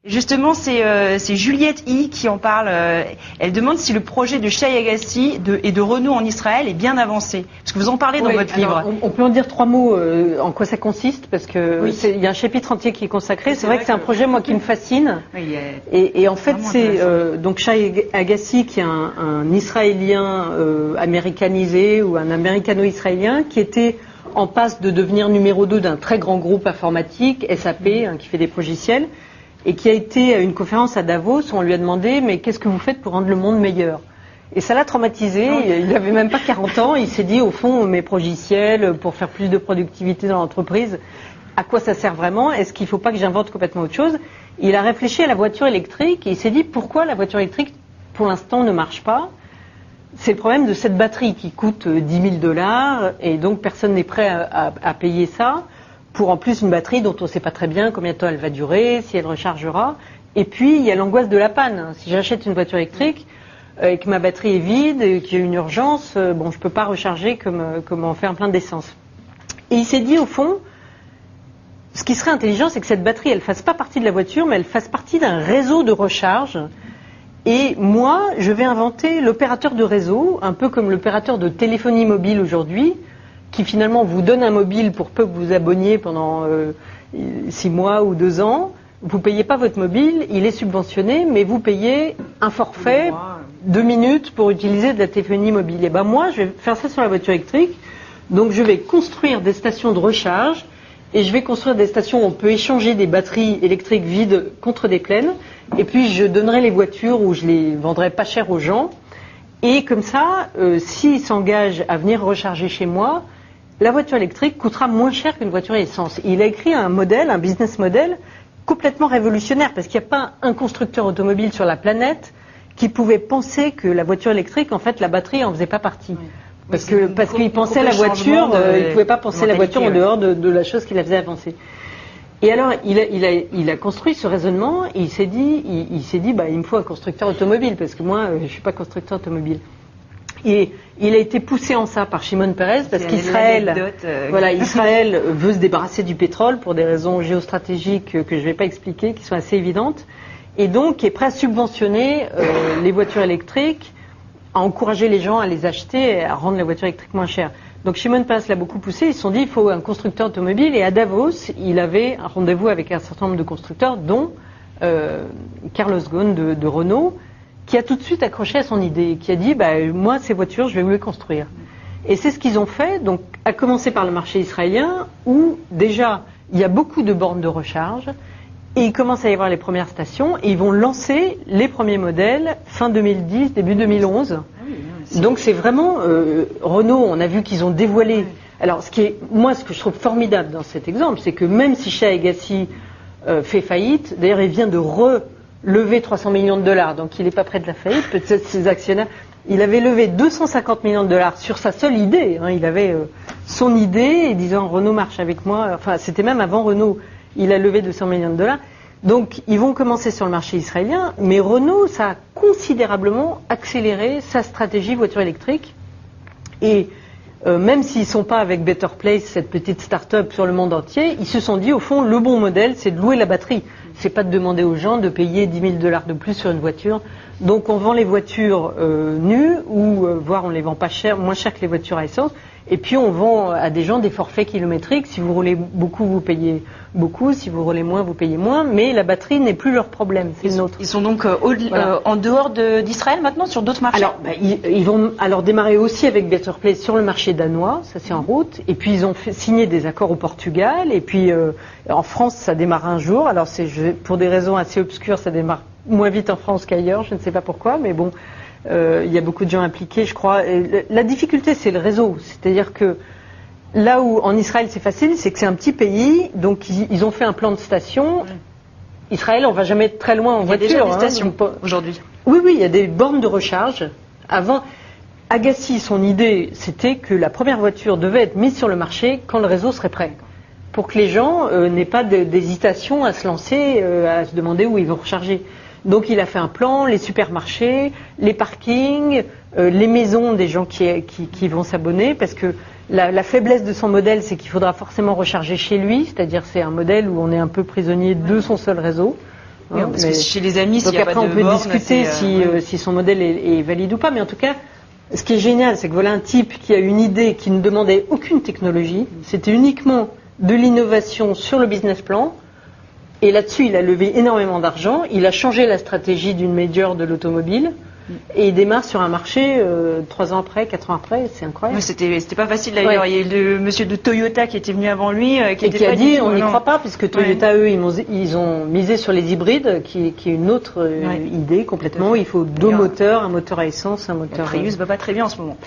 Justement, c'est Juliette I qui en parle. Elle demande si le projet de Shai Agassi et de Renault en Israël est bien avancé. Parce que vous en parlez dans votre livre. On peut en dire 3 mots en quoi ça consiste, parce que il y a un chapitre entier qui est consacré. C'est vrai que c'est un projet, moi, qui me fascine. Oui, et en fait, c'est donc Shai Agassi, qui est un Israélien américanisé ou un américano-israélien, qui était en passe de devenir numéro 2 d'un très grand groupe informatique, SAP, qui fait des logiciels. Et qui a été à une conférence à Davos où on lui a demandé « Mais qu'est-ce que vous faites pour rendre le monde meilleur ?» Et ça l'a traumatisé, il n'avait même pas 40 ans, il s'est dit au fond mes logiciels pour faire plus de productivité dans l'entreprise, à quoi ça sert vraiment? Est-ce qu'il ne faut pas que j'invente complètement autre chose? Il a réfléchi à la voiture électrique et il s'est dit pourquoi la voiture électrique pour l'instant ne marche pas? C'est le problème de cette batterie qui coûte 10 000 $ et donc personne n'est prêt à payer ça. Pour en plus une batterie dont on ne sait pas très bien combien de temps elle va durer, si elle rechargera. Et puis il y a l'angoisse de la panne. Si j'achète une voiture électrique et que ma batterie est vide et qu'il y a une urgence, je ne peux pas recharger comme on fait un plein d'essence. Et il s'est dit au fond, ce qui serait intelligent, c'est que cette batterie, elle ne fasse pas partie de la voiture, mais elle fasse partie d'un réseau de recharge. Et moi, je vais inventer l'opérateur de réseau, un peu comme l'opérateur de téléphonie mobile aujourd'hui, qui finalement vous donne un mobile pour peu que vous abonniez pendant 6 mois ou 2 ans. Vous ne payez pas votre mobile, il est subventionné, mais vous payez un forfait 2 minutes pour utiliser de la téléphonie mobile. Et ben moi, je vais faire ça sur la voiture électrique. Donc je vais construire des stations de recharge et je vais construire des stations où on peut échanger des batteries électriques vides contre des pleines. Et puis je donnerai les voitures ou je les vendrai pas cher aux gens. Et comme ça, s'ils s'engagent à venir recharger chez moi, la voiture électrique coûtera moins cher qu'une voiture à essence. Il a écrit un modèle, un business model complètement révolutionnaire parce qu'il n'y a pas un constructeur automobile sur la planète qui pouvait penser que la voiture électrique, en fait, la batterie en faisait pas partie. Parce qu'il pensait la voiture, il ne pouvait pas penser la voiture en dehors de la chose qui la faisait avancer. Et alors, il a construit ce raisonnement et il s'est dit, il me faut un constructeur automobile parce que moi, je ne suis pas constructeur automobile. Et il a été poussé en ça par Shimon Peres parce qu'Israël Israël veut se débarrasser du pétrole pour des raisons géostratégiques que je ne vais pas expliquer, qui sont assez évidentes, et donc est prêt à subventionner les voitures électriques, à encourager les gens à les acheter et à rendre les voitures électriques moins chères. Donc Shimon Peres l'a beaucoup poussé, ils se sont dit il faut un constructeur automobile, et à Davos, il avait un rendez-vous avec un certain nombre de constructeurs, dont Carlos Ghosn de Renault, qui a tout de suite accroché à son idée, qui a dit moi ces voitures je vais vous les construire. Et c'est ce qu'ils ont fait, donc à commencer par le marché israélien où déjà il y a beaucoup de bornes de recharge et il commence à y avoir les premières stations et ils vont lancer les premiers modèles fin 2010, début 2011. Donc c'est vraiment Renault, on a vu qu'ils ont dévoilé. Alors ce que je trouve formidable dans cet exemple, c'est que même si Shai Agassi fait faillite, d'ailleurs il vient de lever 300 millions de $, donc il n'est pas près de la faillite, peut-être ses actionnaires. Il avait levé 250 millions de $ sur sa seule idée. Il avait son idée et disant Renault marche avec moi. Enfin, c'était même avant Renault. Il a levé 200 millions de $. Donc, ils vont commencer sur le marché israélien, mais Renault, ça a considérablement accéléré sa stratégie voiture électrique. Et même s'ils ne sont pas avec Better Place, cette petite start-up sur le monde entier, ils se sont dit, au fond, le bon modèle, c'est de louer la batterie. C'est pas de demander aux gens de payer 10 000 $ de plus sur une voiture. Donc on vend les voitures nues ou voire on les vend pas cher, moins cher que les voitures à essence. Et puis on vend à des gens des forfaits kilométriques. Si vous roulez beaucoup, vous payez beaucoup. Si vous roulez moins, vous payez moins. Mais la batterie n'est plus leur problème, c'est le nôtre. Ils sont donc en dehors d'Israël maintenant, sur d'autres marchés. Alors ils vont alors démarrer aussi avec Better Place sur le marché danois, ça c'est en route. Et puis ils ont signé des accords au Portugal. Et puis en France, ça démarre un jour. Alors pour des raisons assez obscures, ça démarre moins vite en France qu'ailleurs. Je ne sais pas pourquoi, mais bon. Il y a beaucoup de gens impliqués, je crois. Et la difficulté, c'est le réseau. C'est-à-dire que là où en Israël c'est facile, c'est que c'est un petit pays, donc ils ont fait un plan de station. Israël, on va jamais être très loin en voiture. Il y a déjà des stations aujourd'hui. Oui, il y a des bornes de recharge. Avant, Agassi, son idée, c'était que la première voiture devait être mise sur le marché quand le réseau serait prêt. Pour que les gens n'aient pas d'hésitation à se lancer, à se demander où ils vont recharger. Donc il a fait un plan, les supermarchés, les parkings, les maisons des gens qui vont s'abonner, parce que la faiblesse de son modèle, c'est qu'il faudra forcément recharger chez lui, c'est-à-dire c'est un modèle où on est un peu prisonnier de son seul réseau. Oui, parce que chez les amis, donc après, on peut discuter si son modèle est valide ou pas, mais en tout cas, ce qui est génial, c'est que voilà un type qui a une idée qui ne demandait aucune technologie, c'était uniquement de l'innovation sur le business plan, et là-dessus, il a levé énormément d'argent, il a changé la stratégie d'une major de l'automobile, et il démarre sur un marché 3 ans après, 4 ans après, c'est incroyable. Oui, c'était pas facile d'ailleurs. Il y a le monsieur de Toyota qui était venu avant lui, qui a dit on n'y croit pas, puisque Toyota, eux, ils ont misé sur les hybrides, qui est une autre idée complètement. Il faut deux moteurs, un moteur à essence, un moteur. Prius va pas très bien en ce moment.